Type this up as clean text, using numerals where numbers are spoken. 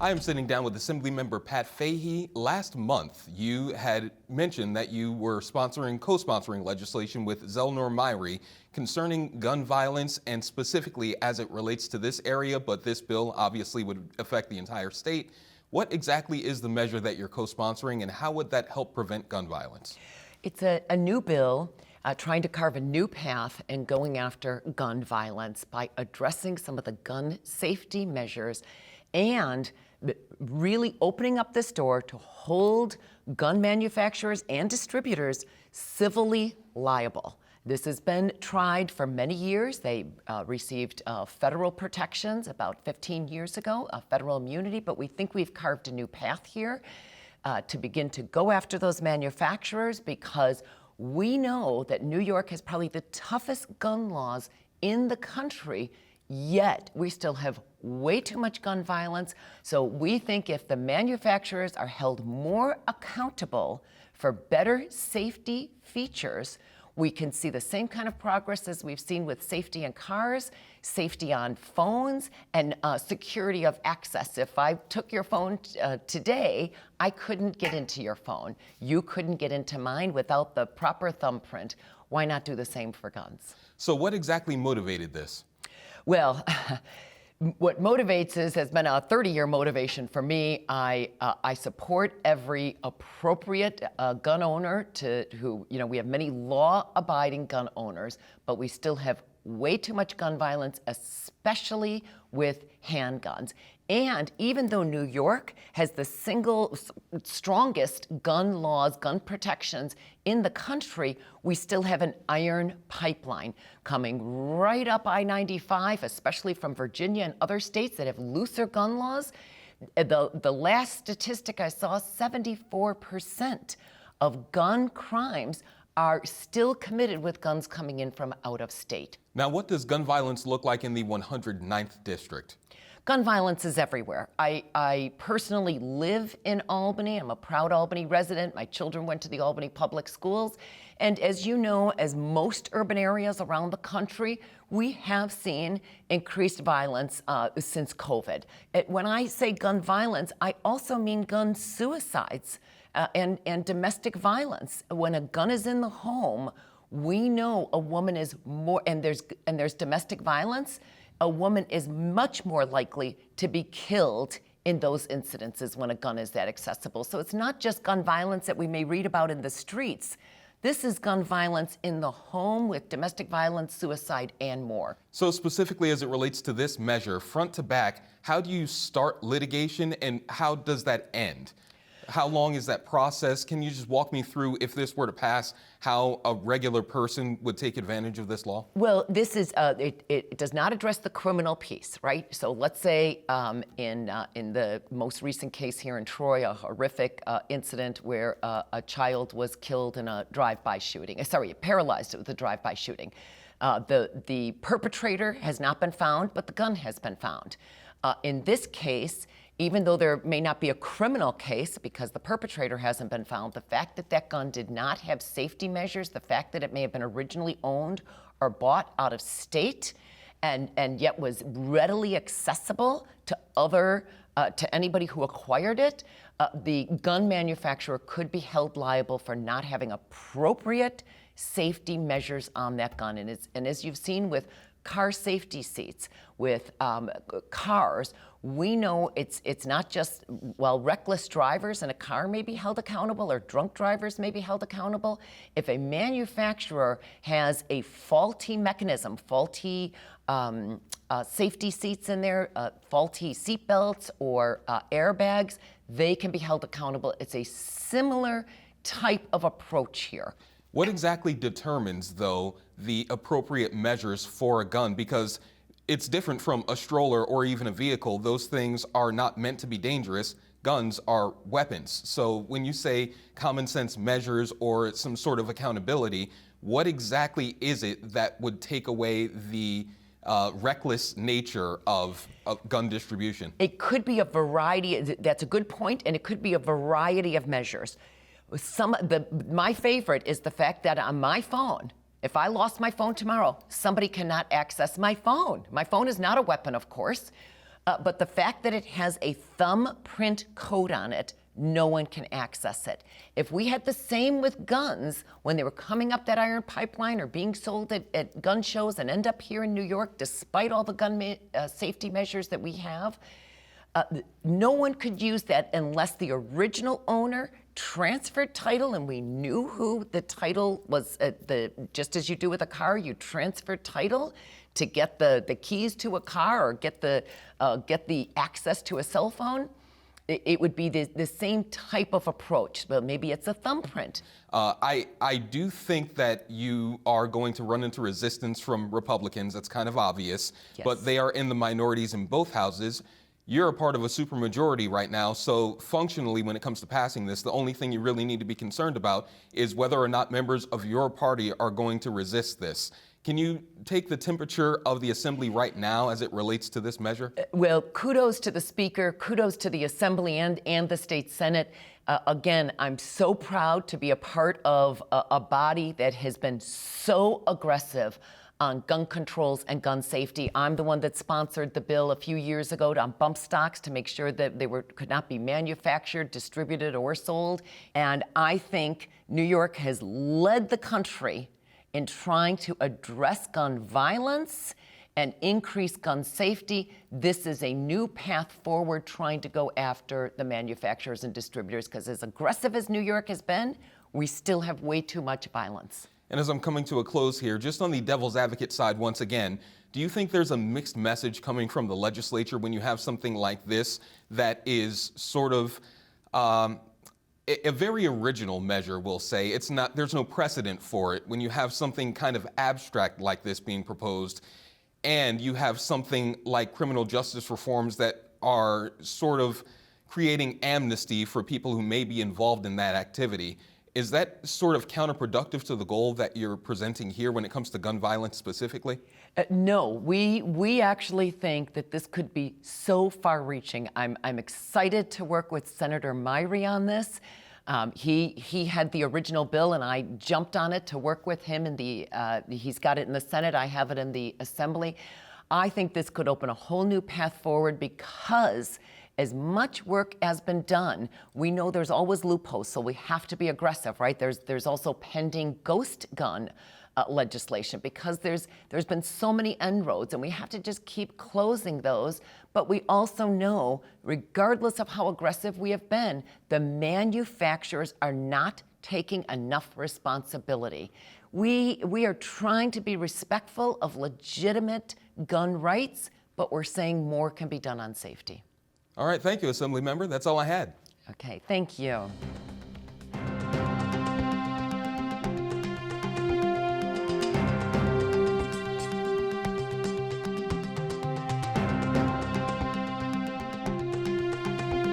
I am sitting down with Assemblymember Pat Fahey. Last month, you had mentioned that you were co-sponsoring legislation with Zelnor Myrie concerning gun violence and specifically as it relates to this area, but this bill obviously would affect the entire state. What exactly is the measure that you're co-sponsoring and how would that help prevent gun violence? It's a new bill trying to carve a new path in going after gun violence by addressing some of the gun safety measures and really opening up this door to hold gun manufacturers and distributors civilly liable. This has been tried for many years. They received federal protections about 15 years ago, federal immunity, but we think we've carved a new path here to begin to go after those manufacturers because we know that New York has probably the toughest gun laws in the country, yet we still have way too much gun violence. So we think if the manufacturers are held more accountable for better safety features, we can see the same kind of progress as we've seen with safety in cars, safety on phones, and security of access. If I took your phone today, I couldn't get into your phone. You couldn't get into mine without the proper thumbprint. Why not do the same for guns? So what exactly motivated this? Well, what motivates has been a 30-year motivation for me. I support every appropriate gun owner we have many law-abiding gun owners, but we still have way too much gun violence, especially with handguns. And even though New York has the single strongest gun laws, gun protections in the country, we still have an iron pipeline coming right up I-95, especially from Virginia and other states that have looser gun laws. The last statistic I saw, 74% of gun crimes are still committed with guns coming in from out of state. Now, what does gun violence look like in the 109th district? Gun violence is everywhere. I personally live in Albany. I'm a proud Albany resident. My children went to the Albany Public Schools. And as you know, as most urban areas around the country, we have seen increased violence since COVID. When I say gun violence, I also mean gun suicides and domestic violence. When a gun is in the home, we know a woman is more, and there's domestic violence, a woman is much more likely to be killed in those incidences when a gun is that accessible. So it's not just gun violence that we may read about in the streets. This is gun violence in the home with domestic violence, suicide, and more. So specifically as it relates to this measure, front to back, how do you start litigation and how does that end? How long is that process? Can you just walk me through, if this were to pass, how a regular person would take advantage of this law? Well, this is it does not address the criminal piece, right? So let's say in the most recent case here in Troy, a horrific incident where a child was killed in a drive-by shooting. Paralyzed with a drive-by shooting. The perpetrator has not been found, but the gun has been found. In this case, even though there may not be a criminal case because the perpetrator hasn't been found, the fact that that gun did not have safety measures, the fact that it may have been originally owned or bought out of state and yet was readily accessible to anybody who acquired it, the gun manufacturer could be held liable for not having appropriate safety measures on that gun. And as you've seen with car safety seats, with cars, we know it's not just, reckless drivers in a car may be held accountable or drunk drivers may be held accountable. If a manufacturer has a faulty mechanism, faulty safety seats in there, faulty seat belts or airbags, they can be held accountable. It's a similar type of approach here. What exactly determines, though, the appropriate measures for a gun? Because it's different from a stroller or even a vehicle. Those things are not meant to be dangerous. Guns are weapons. So when you say common sense measures or some sort of accountability, what exactly is it that would take away the reckless nature of gun distribution? It could be a variety. That's a good point, and it could be a variety of measures. My favorite is the fact that on my phone, if I lost my phone tomorrow, somebody cannot access my phone. My phone is not a weapon, of course. But the fact that it has a thumbprint code on it, no one can access it. If we had the same with guns, when they were coming up that iron pipeline or being sold at gun shows and end up here in New York, despite all the gun safety measures that we have, no one could use that unless the original owner transferred title and we knew who the title was. Just as you do with a car, you transfer title to get the keys to a car or get the access to a cell phone. It would be the same type of approach, but maybe it's a thumbprint. I do think that you are going to run into resistance from Republicans. That's kind of obvious, Yes. but they are in the minorities in both houses. You're a part of a supermajority right now, so functionally, when it comes to passing this, the only thing you really need to be concerned about is whether or not members of your party are going to resist this. Can you take the temperature of the Assembly right now as it relates to this measure? Well, kudos to the Speaker, kudos to the Assembly and the State Senate. Again, I'm so proud to be a part of a body that has been so aggressive on gun controls and gun safety. I'm the one that sponsored the bill a few years ago on bump stocks to make sure that they could not be manufactured, distributed, or sold. And I think New York has led the country in trying to address gun violence and increase gun safety. This is a new path forward trying to go after the manufacturers and distributors, because as aggressive as New York has been, we still have way too much violence. And as I'm coming to a close here, just on the devil's advocate side once again, do you think there's a mixed message coming from the legislature when you have something like this that is sort of a very original measure, we'll say? It's not, there's no precedent for it. When you have something kind of abstract like this being proposed, and you have something like criminal justice reforms that are sort of creating amnesty for people who may be involved in that activity, is that sort of counterproductive to the goal that you're presenting here when it comes to gun violence specifically? No, we actually think that this could be so far-reaching. I'm excited to work with Senator Myrie on this. He had the original bill, and I jumped on it to work with him. He's got it in the Senate. I have it in the Assembly. I think this could open a whole new path forward, because as much work has been done, we know there's always loopholes, so we have to be aggressive, right? There's also pending ghost gun legislation, because there's been so many inroads, and we have to just keep closing those. But we also know, regardless of how aggressive we have been, the manufacturers are not taking enough responsibility. We are trying to be respectful of legitimate gun rights, but we're saying more can be done on safety. All right, thank you, Assembly Member. That's all I had. Okay, thank you.